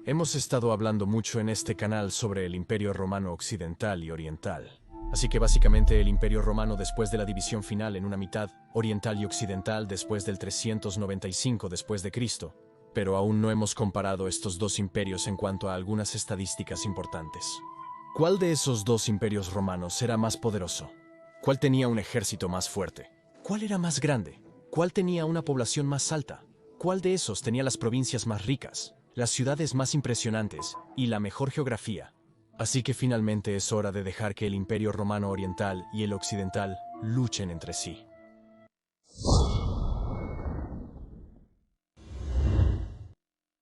Hemos estado hablando mucho en este canal sobre el Imperio Romano Occidental y Oriental. Así que básicamente el Imperio Romano después de la división final en una mitad, oriental y occidental después del 395 después de Cristo. Pero aún no hemos comparado estos dos imperios en cuanto a algunas estadísticas importantes. ¿Cuál de esos dos imperios romanos era más poderoso? ¿Cuál tenía un ejército más fuerte? ¿Cuál era más grande? ¿Cuál tenía una población más alta? ¿Cuál de esos tenía las provincias más ricas, las ciudades más impresionantes y la mejor geografía? Así que finalmente es hora de dejar que el Imperio Romano Oriental y el Occidental luchen entre sí.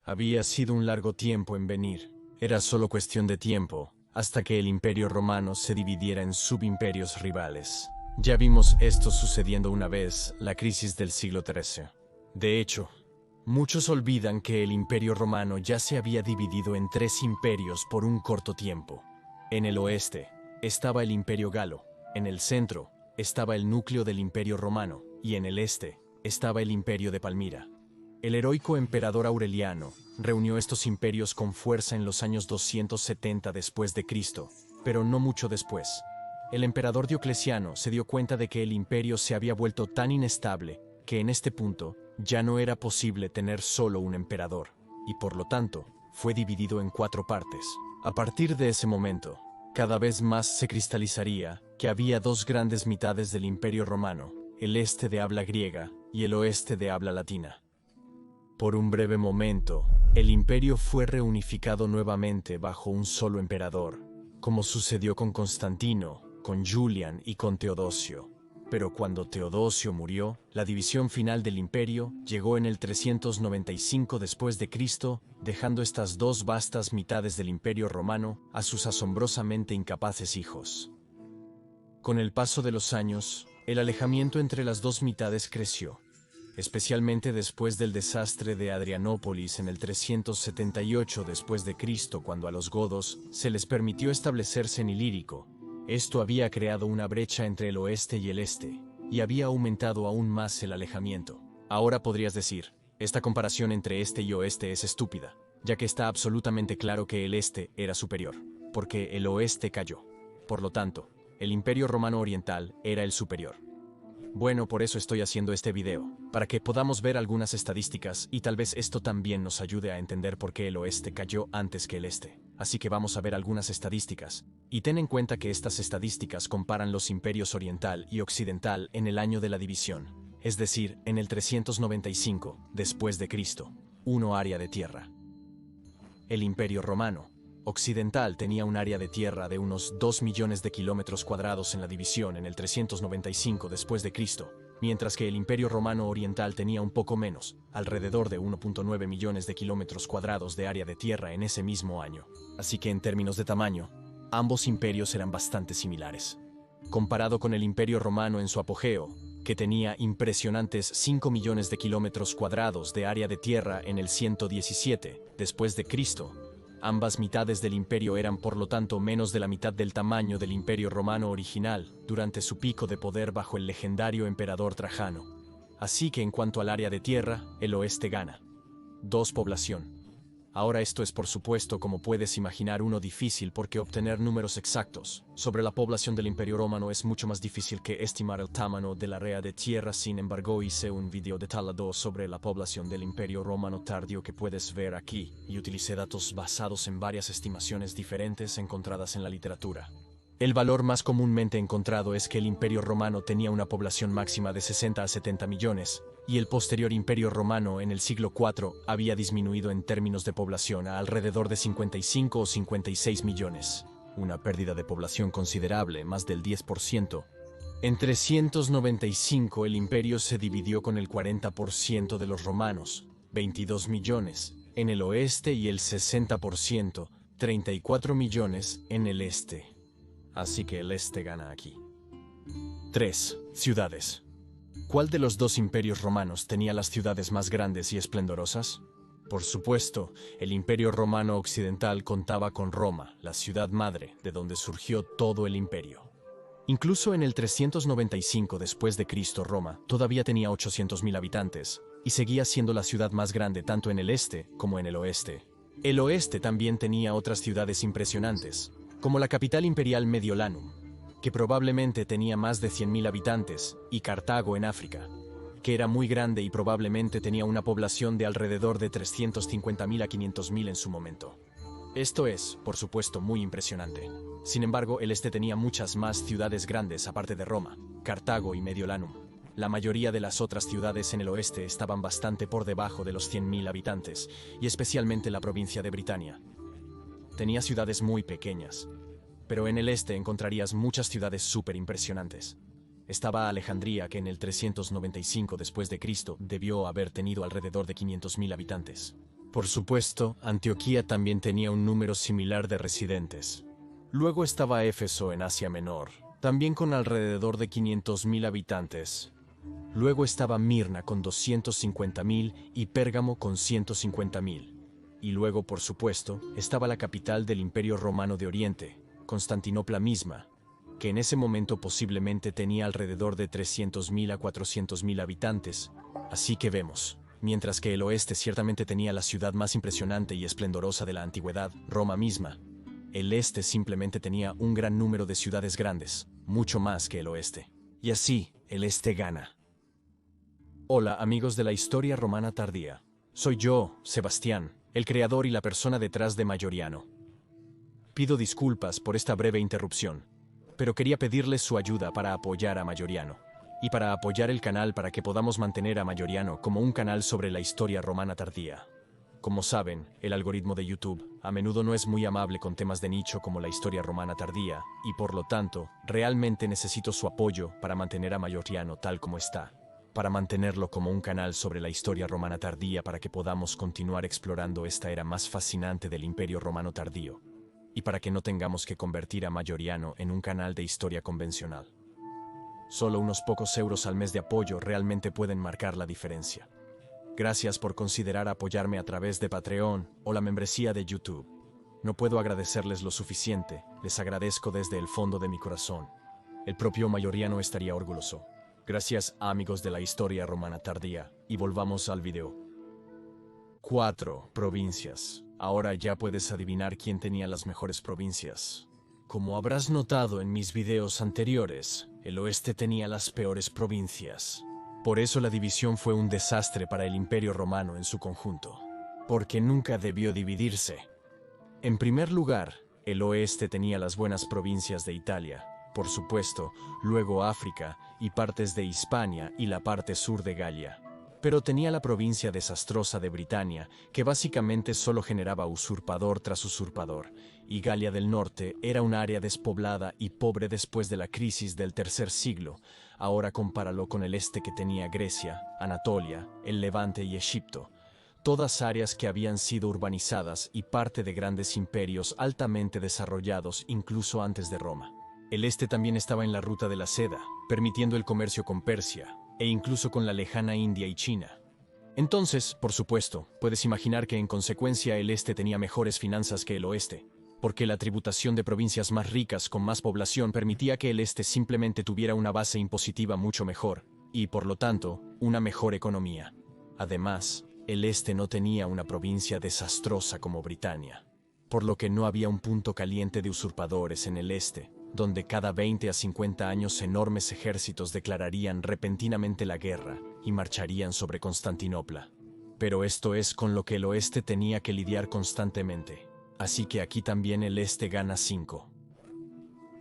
Había sido un largo tiempo en venir. Era solo cuestión de tiempo hasta que el Imperio Romano se dividiera en subimperios rivales. Ya vimos esto sucediendo una vez, la crisis del siglo XIII. De hecho, muchos olvidan que el Imperio Romano ya se había dividido en tres imperios por un corto tiempo. En el oeste estaba el Imperio Galo, en el centro estaba el núcleo del Imperio Romano y en el este estaba el Imperio de Palmira. El heroico emperador Aureliano reunió estos imperios con fuerza en los años 270 después de Cristo, pero no mucho después. El emperador Diocleciano se dio cuenta de que el imperio se había vuelto tan inestable que en este punto ya no era posible tener solo un emperador, y por lo tanto fue dividido en cuatro partes. A partir de ese momento, cada vez más se cristalizaría que había dos grandes mitades del Imperio Romano, el este de habla griega y el oeste de habla latina. Por un breve momento, el imperio fue reunificado nuevamente bajo un solo emperador, como sucedió con Constantino, con Julian y con Teodosio. Pero cuando Teodosio murió, la división final del imperio llegó en el 395 después de Cristo, dejando estas dos vastas mitades del Imperio Romano a sus asombrosamente incapaces hijos. Con el paso de los años, el alejamiento entre las dos mitades creció, especialmente después del desastre de Adrianópolis en el 378 después de Cristo, cuando a los godos se les permitió establecerse en Ilírico. Esto había creado una brecha entre el oeste y el este, y había aumentado aún más el alejamiento. Ahora podrías decir, esta comparación entre este y oeste es estúpida, ya que está absolutamente claro que el este era superior, porque el oeste cayó. Por lo tanto, el Imperio Romano Oriental era el superior. Bueno, por eso estoy haciendo este video, para que podamos ver algunas estadísticas y tal vez esto también nos ayude a entender por qué el oeste cayó antes que el este. Así que vamos a ver algunas estadísticas, y ten en cuenta que estas estadísticas comparan los imperios oriental y occidental en el año de la división, es decir, en el 395 después de Cristo, 1 área de tierra. El Imperio Romano Occidental tenía un área de tierra de unos 2 millones de kilómetros cuadrados en la división en el 395 después de Cristo, mientras que el Imperio Romano Oriental tenía un poco menos, alrededor de 1.9 millones de kilómetros cuadrados de área de tierra en ese mismo año. Así que en términos de tamaño, ambos imperios eran bastante similares. Comparado con el Imperio Romano en su apogeo, que tenía impresionantes 5 millones de kilómetros cuadrados de área de tierra en el 117 después de Cristo, ambas mitades del imperio eran por lo tanto menos de la mitad del tamaño del Imperio Romano original durante su pico de poder bajo el legendario emperador Trajano. Así que en cuanto al área de tierra, el oeste gana. 2 población. Ahora esto es por supuesto, como puedes imaginar, uno difícil porque obtener números exactos sobre la población del Imperio Romano es mucho más difícil que estimar el tamaño del área de tierra. Sin embargo, hice un video detallado sobre la población del Imperio Romano tardío que puedes ver aquí, y utilicé datos basados en varias estimaciones diferentes encontradas en la literatura. El valor más comúnmente encontrado es que el Imperio Romano tenía una población máxima de 60 a 70 millones, y el posterior Imperio Romano en el siglo IV había disminuido en términos de población a alrededor de 55 o 56 millones, una pérdida de población considerable, más del 10%. En 395 el imperio se dividió con el 40% de los romanos, 22 millones, en el oeste y el 60%, 34 millones, en el este. Así que el este gana aquí. 3. Ciudades. ¿Cuál de los dos imperios romanos tenía las ciudades más grandes y esplendorosas? Por supuesto, el Imperio Romano Occidental contaba con Roma, la ciudad madre, de donde surgió todo el imperio. Incluso en el 395 después de Cristo, Roma todavía tenía 800.000 habitantes y seguía siendo la ciudad más grande tanto en el este como en el oeste. El oeste también tenía otras ciudades impresionantes, como la capital imperial Mediolanum, que probablemente tenía más de 100.000 habitantes, y Cartago en África, que era muy grande y probablemente tenía una población de alrededor de 350.000 a 500.000 en su momento. Esto es, por supuesto, muy impresionante. Sin embargo, el este tenía muchas más ciudades grandes aparte de Roma, Cartago y Mediolanum. La mayoría de las otras ciudades en el oeste estaban bastante por debajo de los 100.000 habitantes, y especialmente la provincia de Britania. Tenía ciudades muy pequeñas, pero en el este encontrarías muchas ciudades súper impresionantes. Estaba Alejandría, que en el 395 después de Cristo debió haber tenido alrededor de 500.000 habitantes. Por supuesto, Antioquía también tenía un número similar de residentes. Luego estaba Éfeso en Asia Menor, también con alrededor de 500.000 habitantes. Luego estaba Mirna con 250.000 y Pérgamo con 150.000. Y luego, por supuesto, estaba la capital del Imperio Romano de Oriente, Constantinopla misma, que en ese momento posiblemente tenía alrededor de 300.000 a 400.000 habitantes. Así que vemos, mientras que el oeste ciertamente tenía la ciudad más impresionante y esplendorosa de la antigüedad, Roma misma, el este simplemente tenía un gran número de ciudades grandes, mucho más que el oeste. Y así, el este gana. Hola amigos de la historia romana tardía. Soy yo, Sebastián, el creador y la persona detrás de Mayoriano. Pido disculpas por esta breve interrupción, pero quería pedirles su ayuda para apoyar a Mayoriano y para apoyar el canal para que podamos mantener a Mayoriano como un canal sobre la historia romana tardía. Como saben, el algoritmo de YouTube a menudo no es muy amable con temas de nicho como la historia romana tardía, y por lo tanto, realmente necesito su apoyo para mantener a Mayoriano tal como está, para mantenerlo como un canal sobre la historia romana tardía para que podamos continuar explorando esta era más fascinante del Imperio Romano tardío, y para que no tengamos que convertir a Mayoriano en un canal de historia convencional. Solo unos pocos euros al mes de apoyo realmente pueden marcar la diferencia. Gracias por considerar apoyarme a través de Patreon o la membresía de YouTube. No puedo agradecerles lo suficiente, les agradezco desde el fondo de mi corazón. El propio Mayoriano estaría orgulloso. Gracias, amigos de la historia romana tardía, y volvamos al video. 4 provincias. Ahora ya puedes adivinar quién tenía las mejores provincias. Como habrás notado en mis videos anteriores, el oeste tenía las peores provincias. Por eso la división fue un desastre para el Imperio Romano en su conjunto, porque nunca debió dividirse. En primer lugar, el oeste tenía las buenas provincias de Italia, por supuesto, luego África y partes de Hispania y la parte sur de Galia. Pero tenía la provincia desastrosa de Britania, que básicamente solo generaba usurpador tras usurpador, y Galia del Norte era un área despoblada y pobre después de la crisis del tercer siglo. Ahora compáralo con el este que tenía Grecia, Anatolia, el Levante y Egipto, todas áreas que habían sido urbanizadas y parte de grandes imperios altamente desarrollados incluso antes de Roma. El este también estaba en la ruta de la seda, permitiendo el comercio con Persia, e incluso con la lejana India y China. Entonces, por supuesto, puedes imaginar que en consecuencia el este tenía mejores finanzas que el oeste, porque la tributación de provincias más ricas con más población permitía que el este simplemente tuviera una base impositiva mucho mejor, y por lo tanto, una mejor economía. Además, el este no tenía una provincia desastrosa como Britania, por lo que no había un punto caliente de usurpadores en el este, donde cada 20 a 50 años enormes ejércitos declararían repentinamente la guerra y marcharían sobre Constantinopla. Pero esto es con lo que el oeste tenía que lidiar constantemente, así que aquí también el este gana 5.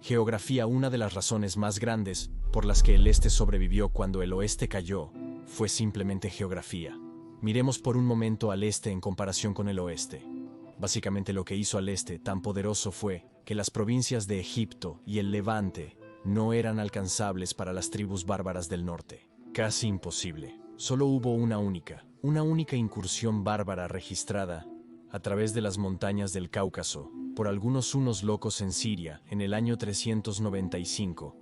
Geografía. Una de las razones más grandes por las que el este sobrevivió cuando el oeste cayó fue simplemente geografía. Miremos por un momento al este en comparación con el oeste. Básicamente lo que hizo al este tan poderoso fue que las provincias de Egipto y el Levante no eran alcanzables para las tribus bárbaras del norte. Casi imposible. Solo hubo una única incursión bárbara registrada a través de las montañas del Cáucaso por unos locos en Siria en el año 395.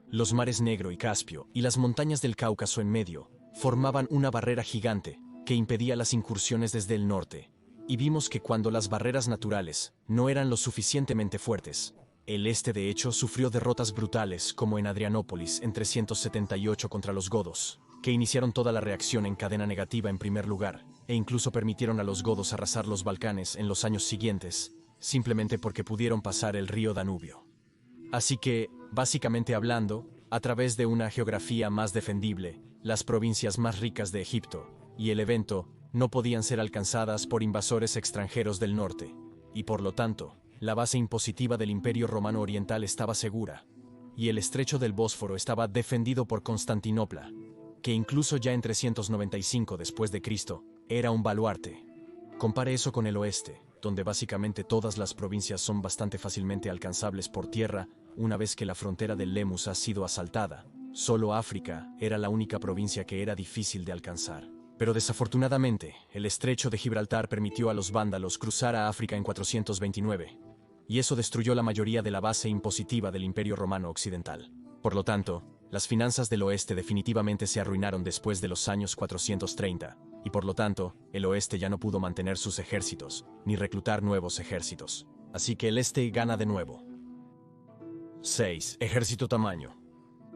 Los mares Negro y Caspio y las montañas del Cáucaso en medio formaban una barrera gigante que impedía las incursiones desde el norte. Y vimos que cuando las barreras naturales no eran lo suficientemente fuertes, el este de hecho sufrió derrotas brutales como en Adrianópolis en 378 contra los godos, que iniciaron toda la reacción en cadena negativa en primer lugar, e incluso permitieron a los godos arrasar los Balcanes en los años siguientes, simplemente porque pudieron pasar el río Danubio. Así que, básicamente hablando, a través de una geografía más defendible, las provincias más ricas de Egipto y el Levante no podían ser alcanzadas por invasores extranjeros del norte, y por lo tanto, la base impositiva del Imperio Romano Oriental estaba segura, y el estrecho del Bósforo estaba defendido por Constantinopla, que incluso ya en 395 después de Cristo era un baluarte. Compare eso con el oeste, donde básicamente todas las provincias son bastante fácilmente alcanzables por tierra una vez que la frontera del Lemus ha sido asaltada. Solo África era la única provincia que era difícil de alcanzar. Pero desafortunadamente, el estrecho de Gibraltar permitió a los vándalos cruzar a África en 429, y eso destruyó la mayoría de la base impositiva del Imperio Romano Occidental. Por lo tanto, las finanzas del oeste definitivamente se arruinaron después de los años 430, y por lo tanto, el oeste ya no pudo mantener sus ejércitos, ni reclutar nuevos ejércitos. Así que el este gana de nuevo. 6. Ejército tamaño.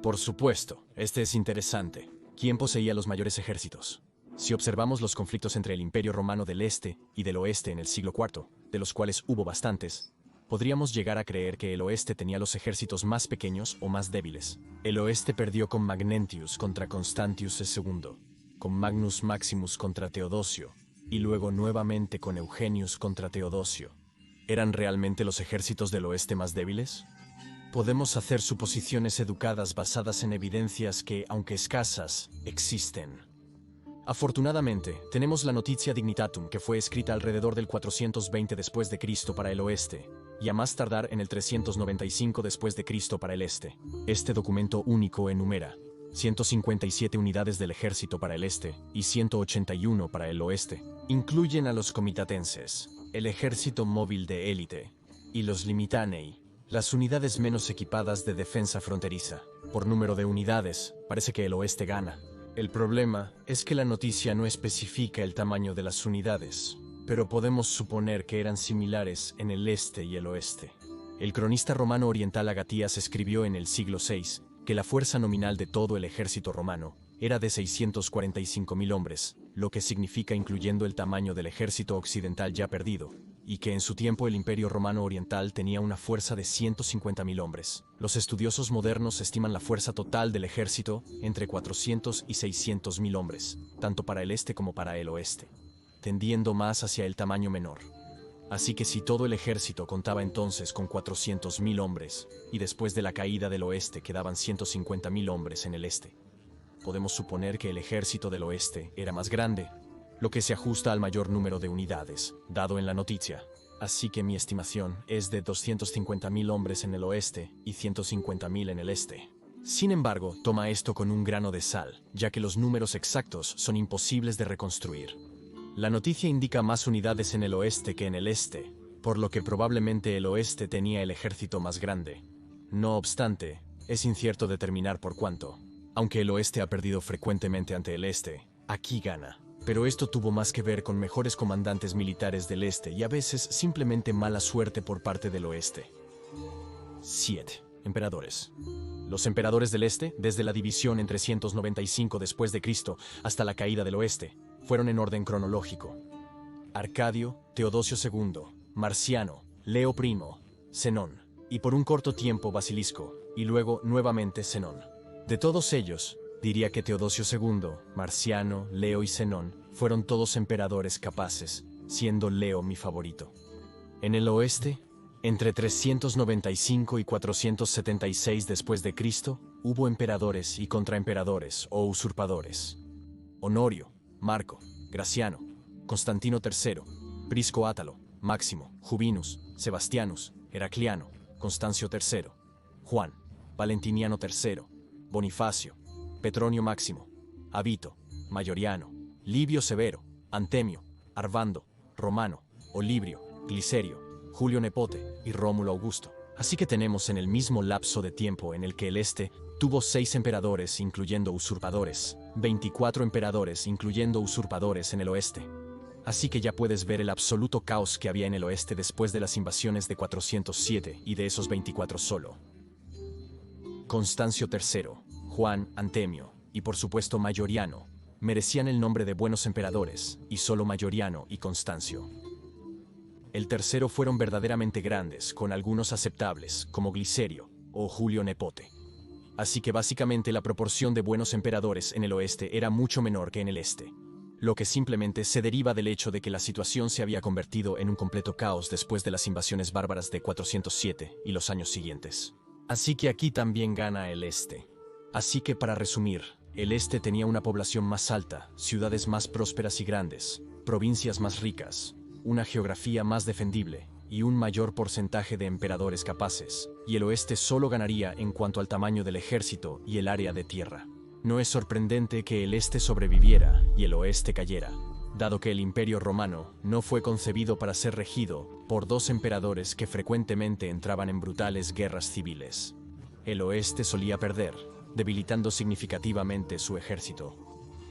Por supuesto, este es interesante. ¿Quién poseía los mayores ejércitos? Si observamos los conflictos entre el Imperio Romano del Este y del Oeste en el siglo IV, de los cuales hubo bastantes, podríamos llegar a creer que el Oeste tenía los ejércitos más pequeños o más débiles. El Oeste perdió con Magnentius contra Constantius II, con Magnus Maximus contra Teodosio, y luego nuevamente con Eugenius contra Teodosio. ¿Eran realmente los ejércitos del Oeste más débiles? Podemos hacer suposiciones educadas basadas en evidencias que, aunque escasas, existen. Afortunadamente, tenemos la Notitia Dignitatum que fue escrita alrededor del 420 después de Cristo para el oeste, y a más tardar en el 395 después de Cristo para el este. Este documento único enumera 157 unidades del ejército para el este y 181 para el oeste. Incluyen a los comitatenses, el ejército móvil de élite, y los limitanei, las unidades menos equipadas de defensa fronteriza. Por número de unidades, parece que el oeste gana. El problema es que la noticia no especifica el tamaño de las unidades, pero podemos suponer que eran similares en el este y el oeste. El cronista romano oriental Agatías escribió en el siglo VI que la fuerza nominal de todo el ejército romano era de 645.000 hombres, lo que significa incluyendo el tamaño del ejército occidental ya perdido, y que en su tiempo el Imperio Romano Oriental tenía una fuerza de 150.000 hombres. Los estudiosos modernos estiman la fuerza total del ejército entre 400 y 600.000 hombres, tanto para el este como para el oeste, tendiendo más hacia el tamaño menor. Así que si todo el ejército contaba entonces con 400.000 hombres, y después de la caída del oeste quedaban 150.000 hombres en el este, podemos suponer que el ejército del oeste era más grande, lo que se ajusta al mayor número de unidades, dado en la noticia. Así que mi estimación es de 250.000 hombres en el oeste y 150.000 en el este. Sin embargo, toma esto con un grano de sal, ya que los números exactos son imposibles de reconstruir. La noticia indica más unidades en el oeste que en el este, por lo que probablemente el oeste tenía el ejército más grande. No obstante, es incierto determinar por cuánto. Aunque el oeste ha perdido frecuentemente ante el este, aquí gana. Pero esto tuvo más que ver con mejores comandantes militares del este y a veces simplemente mala suerte por parte del oeste. 7. Emperadores. Los emperadores del este, desde la división en 395 después de Cristo hasta la caída del oeste, fueron en orden cronológico: Arcadio, Teodosio II, Marciano, Leo I, Zenón, y por un corto tiempo Basilisco, y luego nuevamente Zenón. De todos ellos, diría que Teodosio II, Marciano, Leo y Zenón fueron todos emperadores capaces, siendo Leo mi favorito. En el oeste, entre 395 y 476 después de Cristo, hubo emperadores y contraemperadores o usurpadores: Honorio, Marco, Graciano, Constantino III, Prisco Átalo, Máximo, Jubinus, Sebastianus, Heracliano, Constancio III, Juan, Valentiniano III, Bonifacio, Petronio Máximo, Avito, Mayoriano, Livio Severo, Antemio, Arvando, Romano, Olibrio, Glicerio, Julio Nepote y Rómulo Augusto. Así que tenemos en el mismo lapso de tiempo en el que el este tuvo 6 emperadores incluyendo usurpadores, 24 emperadores incluyendo usurpadores en el oeste. Así que ya puedes ver el absoluto caos que había en el oeste después de las invasiones de 407 y de esos 24 solo. Constancio III, Juan, Antemio, y por supuesto Mayoriano, merecían el nombre de buenos emperadores, y solo Mayoriano y Constancio. El tercero fueron verdaderamente grandes, con algunos aceptables, como Glicerio o Julio Nepote. Así que básicamente la proporción de buenos emperadores en el oeste era mucho menor que en el este, lo que simplemente se deriva del hecho de que la situación se había convertido en un completo caos después de las invasiones bárbaras de 407 y los años siguientes. Así que aquí también gana el este. Así que para resumir, el este tenía una población más alta, ciudades más prósperas y grandes, provincias más ricas, una geografía más defendible y un mayor porcentaje de emperadores capaces, y el oeste solo ganaría en cuanto al tamaño del ejército y el área de tierra. No es sorprendente que el este sobreviviera y el oeste cayera, dado que el Imperio Romano no fue concebido para ser regido por dos emperadores que frecuentemente entraban en brutales guerras civiles. El oeste solía perder, debilitando significativamente su ejército.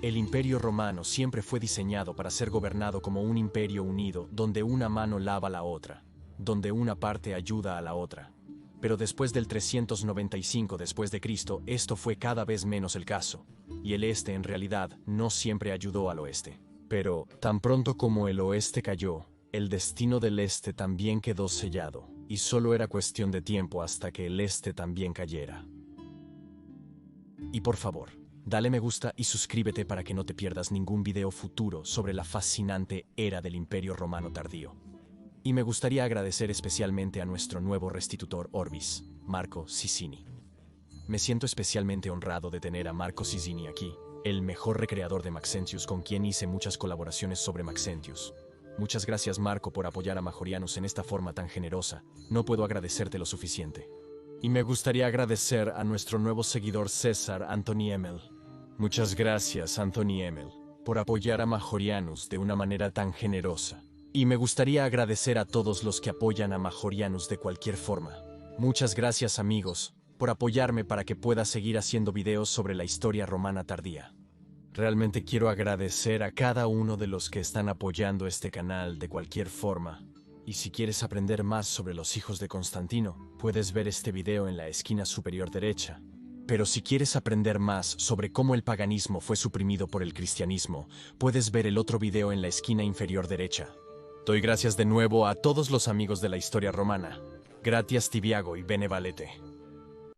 El Imperio Romano siempre fue diseñado para ser gobernado como un imperio unido, donde una mano lava la otra, donde una parte ayuda a la otra. Pero después del 395 después de Cristo, esto fue cada vez menos el caso, y el este en realidad no siempre ayudó al oeste. Pero, tan pronto como el oeste cayó, el destino del este también quedó sellado, y solo era cuestión de tiempo hasta que el este también cayera. Y por favor, dale me gusta y suscríbete para que no te pierdas ningún video futuro sobre la fascinante era del Imperio Romano tardío. Y me gustaría agradecer especialmente a nuestro nuevo restitutor Orbis, Marco Sisini. Me siento especialmente honrado de tener a Marco Sisini aquí, el mejor recreador de Maxentius con quien hice muchas colaboraciones sobre Maxentius. Muchas gracias Marco por apoyar a Majorianus en esta forma tan generosa, no puedo agradecerte lo suficiente. Y me gustaría agradecer a nuestro nuevo seguidor César Anthony Emel. Muchas gracias Anthony Emel por apoyar a Majorianus de una manera tan generosa. Y me gustaría agradecer a todos los que apoyan a Majorianus de cualquier forma. Muchas gracias amigos por apoyarme para que pueda seguir haciendo videos sobre la historia romana tardía. Realmente quiero agradecer a cada uno de los que están apoyando este canal de cualquier forma. Y si quieres aprender más sobre los hijos de Constantino, puedes ver este video en la esquina superior derecha. Pero si quieres aprender más sobre cómo el paganismo fue suprimido por el cristianismo, puedes ver el otro video en la esquina inferior derecha. Doy gracias de nuevo a todos los amigos de la historia romana. Gratias Tibiago y Bene Valete.